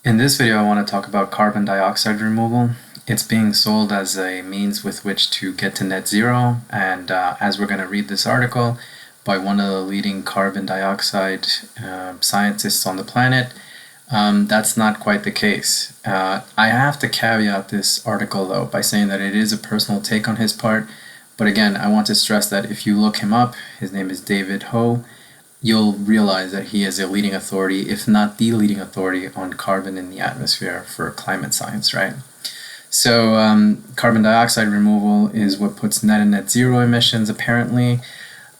In this video, I want to talk about carbon dioxide removal. It's being sold as a means with which to get to net zero, and as we're going to read this article by one of the leading carbon dioxide scientists on the planet, that's not quite the case. I have to caveat this article though by saying that it is a personal take on his part, but again, I want to stress that if you look him up, his name is David Ho, you'll realize that he is a leading authority, if not the leading authority, on carbon in the atmosphere for climate science, right? So carbon dioxide removal is what puts net and net zero emissions, apparently.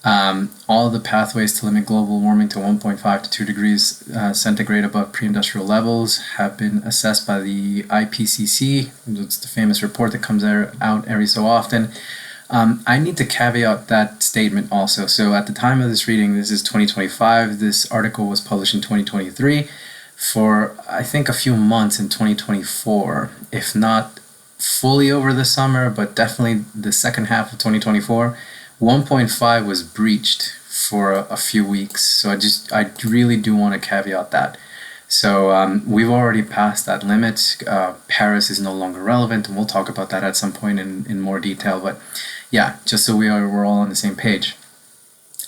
All the pathways to limit global warming to 1.5 to 2 degrees centigrade above pre-industrial levels have been assessed by the IPCC. It's the famous report that comes out every so often. I need to caveat that statement also. So at the time of this reading, this is 2025. This article was published in 2023. For, I think, a few months in 2024, if not fully over the summer, but definitely the second half of 2024, 1.5 was breached for a few weeks. So I really do want to caveat that. So we've already passed that limit. Paris is no longer relevant, and we'll talk about that at some point in more detail. But yeah, just so we're all on the same page.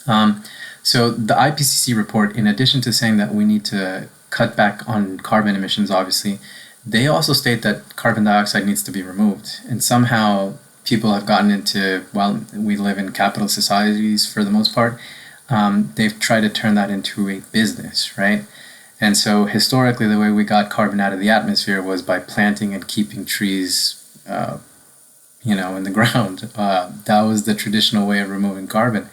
So the IPCC report, in addition to saying that we need to cut back on carbon emissions, obviously, they also state that carbon dioxide needs to be removed. And somehow people have gotten into, well, we live in capitalist societies for the most part. They've tried to turn that into a business, right? And so historically, the way we got carbon out of the atmosphere was by planting and keeping trees, in the ground. That was the traditional way of removing carbon.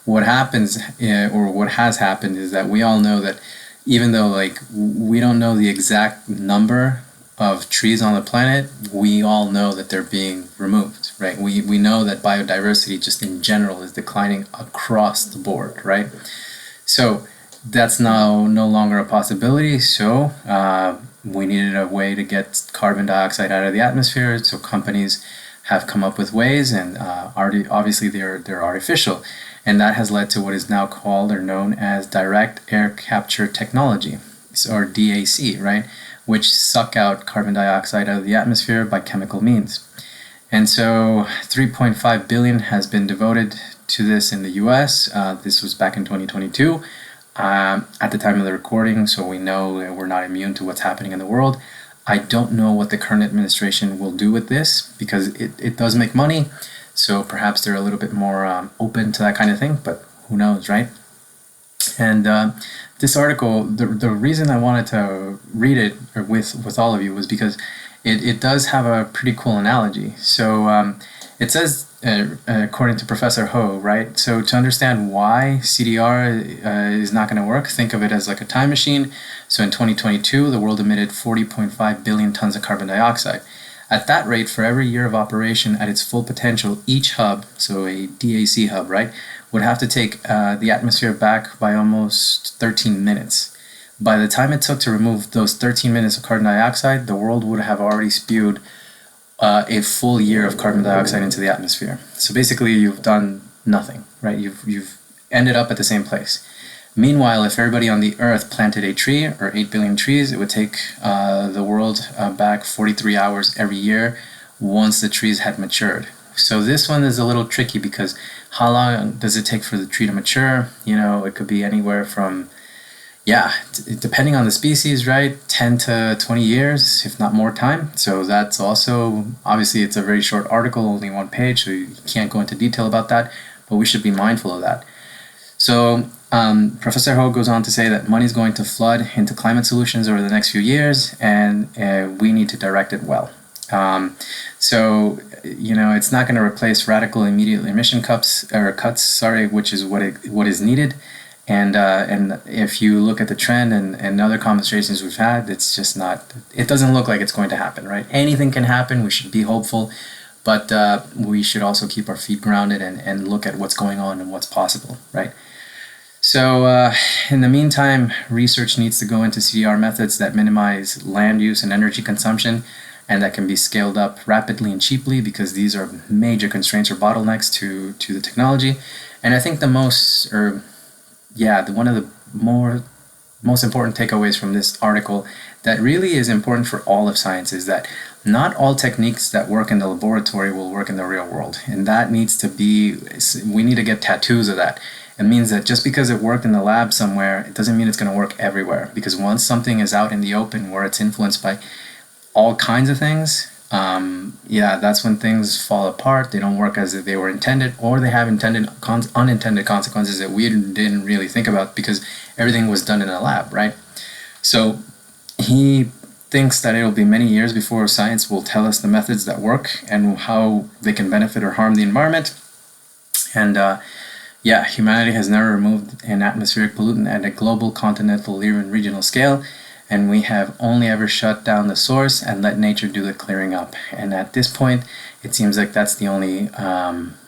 What happens, or what has happened, is that we all know that even though we don't know the exact number of trees on the planet, we all know that they're being removed, right? We know that biodiversity just in general is declining across the board, right? So that's now no longer a possibility. So we needed a way to get carbon dioxide out of the atmosphere. So companies have come up with ways, and obviously they're artificial, and that has led to what is now called or known as direct air capture technology, or DAC, right? Which suck out carbon dioxide out of the atmosphere by chemical means. And so 3.5 billion has been devoted to this in the US. This was back in 2022 at the time of the recording, so we know we're not immune to what's happening in the world. I don't know what the current administration will do with this, because it does make money, so perhaps they're a little bit more open to that kind of thing, but who knows, right? And this article, the reason I wanted to read it with all of you was because it does have a pretty cool analogy. So it says, according to Professor Ho, right? So to understand why CDR is not going to work, think of it as like a time machine. So in 2022, the world emitted 40.5 billion tons of carbon dioxide. At that rate, for every year of operation at its full potential, each hub, so a DAC hub, right, would have to take the atmosphere back by almost 13 minutes. By the time it took to remove those 13 minutes of carbon dioxide, the world would have already spewed a full year of carbon dioxide into the atmosphere. So basically, you've done nothing, right? You've ended up at the same place. Meanwhile, if everybody on the Earth planted a tree, or 8 billion trees, it would take the world back 43 hours every year once the trees had matured. So this one is a little tricky, because how long does it take for the tree to mature? It could be anywhere from, depending on the species, right, 10 to 20 years, if not more time. So that's also, obviously it's a very short article, only one page, so you can't go into detail about that, but we should be mindful of that. So Professor Ho goes on to say that money is going to flood into climate solutions over the next few years, and we need to direct it well. So it's not going to replace radical immediate emission cuts, which is what is needed. And if you look at the trend and other conversations we've had, it's just not. It doesn't look like it's going to happen, right? Anything can happen. We should be hopeful, but we should also keep our feet grounded and look at what's going on and what's possible, right? So in the meantime, research needs to go into CDR methods that minimize land use and energy consumption, and that can be scaled up rapidly and cheaply, because these are major constraints or bottlenecks to the technology. And I think one of the more most important takeaways from this article that really is important for all of science is that not all techniques that work in the laboratory will work in the real world. And that needs to be, we need to get tattoos of that. It means that just because it worked in the lab somewhere, it doesn't mean it's going to work everywhere. Because once something is out in the open where it's influenced by all kinds of things, that's when things fall apart. They don't work as if they were intended, or they have unintended consequences that we didn't really think about because everything was done in a lab, right? So he thinks that it'll be many years before science will tell us the methods that work and how they can benefit or harm the environment. And humanity has never removed an atmospheric pollutant at a global, continental, or even regional scale. And we have only ever shut down the source and let nature do the clearing up. And at this point, it seems like that's the only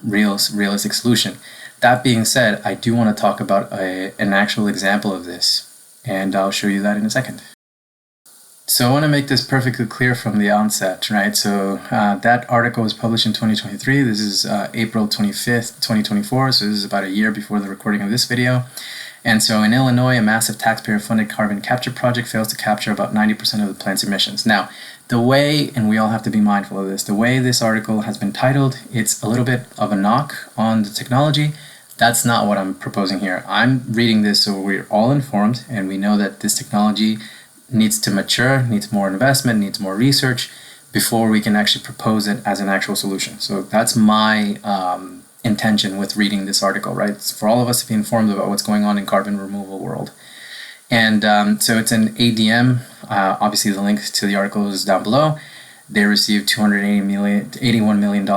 realistic solution. That being said, I do want to talk about an actual example of this, and I'll show you that in a second. So I want to make this perfectly clear from the onset, right? So that article was published in 2023. This is April 25th, 2024. So this is about a year before the recording of this video. And so in Illinois, a massive taxpayer-funded carbon capture project fails to capture about 90% of the plant's emissions. Now, the way, and we all have to be mindful of this, the way this article has been titled, it's a little bit of a knock on the technology. That's not what I'm proposing here. I'm reading this so we're all informed and we know that this technology needs to mature, needs more investment, needs more research before we can actually propose it as an actual solution. So that's my intention with reading this article, right? It's for all of us to be informed about what's going on in carbon removal world. And so it's an ADM. Obviously, the link to the article is down below. They received $81 million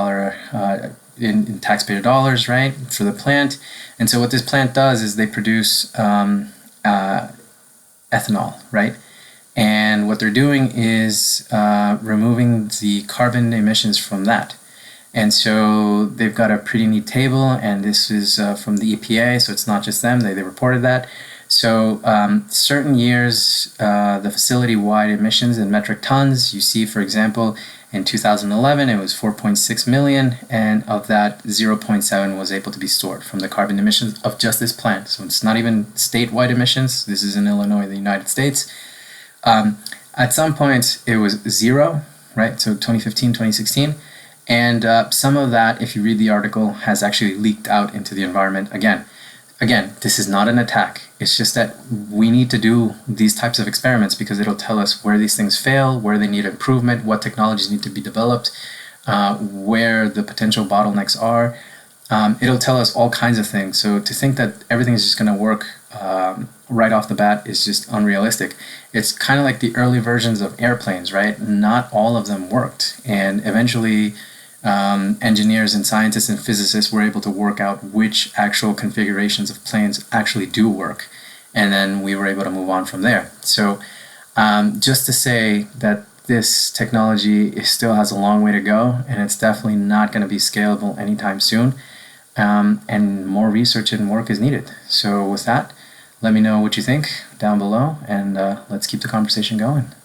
in taxpayer dollars, right, for the plant. And so what this plant does is they produce ethanol, right? And what they're doing is removing the carbon emissions from that. And so they've got a pretty neat table, and this is from the EPA, so it's not just them, they reported that. So certain years, the facility-wide emissions in metric tons, you see, for example, in 2011, it was 4.6 million, and of that, 0.7 was able to be stored from the carbon emissions of just this plant. So it's not even statewide emissions. This is in Illinois, the United States. At some point, it was zero, right? So 2015, 2016. And some of that, if you read the article, has actually leaked out into the environment again. Again, this is not an attack. It's just that we need to do these types of experiments because it'll tell us where these things fail, where they need improvement, what technologies need to be developed, where the potential bottlenecks are. It'll tell us all kinds of things. So to think that everything is just going to work right off the bat is just unrealistic. It's kind of like the early versions of airplanes, right? Not all of them worked. And eventually, engineers and scientists and physicists were able to work out which actual configurations of planes actually do work. And then we were able to move on from there. So just to say that this technology still has a long way to go, and it's definitely not going to be scalable anytime soon. And more research and work is needed. So with that, let me know what you think down below, and let's keep the conversation going.